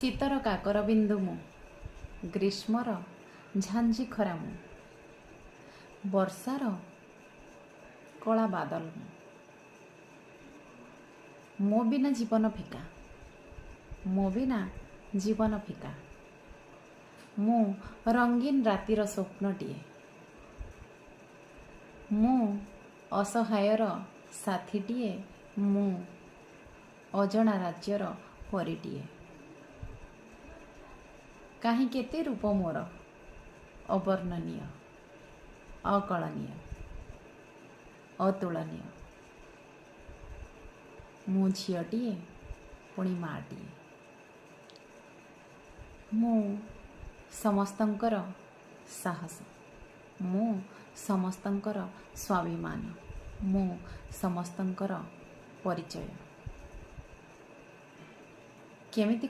ଶୀତର କାକର ବିନ୍ଦୁ ମୁଁ, ଗ୍ରୀଷ୍ମର ଝାଞ୍ଜି ଖରା ମୁଁ, ବର୍ଷାର କଳା ବାଦଲ ମୁଁ। ମୋ ବିନା ଜୀବନ ଫିକା, ମୋ ବିନା ଜୀବନ ଫିକା। ମୁଁ ରଙ୍ଗୀନ ରାତିର ସ୍ୱପ୍ନଟିଏ, ମୁଁ ଅସହାୟର ସାଥୀଟିଏ, ମୁଁ ଅଜଣା ରାଜ୍ୟର ପରୀଟିଏ। କାହିଁ କେତେ ରୂପ ମୋର ଅବର୍ଣ୍ଣନୀୟ, ଅକଳନୀୟ, ଅତୁଳନୀୟ। ମୁଁ ଝିଅଟିଏ ପୁଣି ମାଟିଏ। ମୁଁ ସମସ୍ତଙ୍କର ସାହସ, ମୁଁ ସମସ୍ତଙ୍କର ସ୍ୱାଭିମାନ, ମୁଁ ସମସ୍ତଙ୍କର ପରିଚୟ। କେମିତି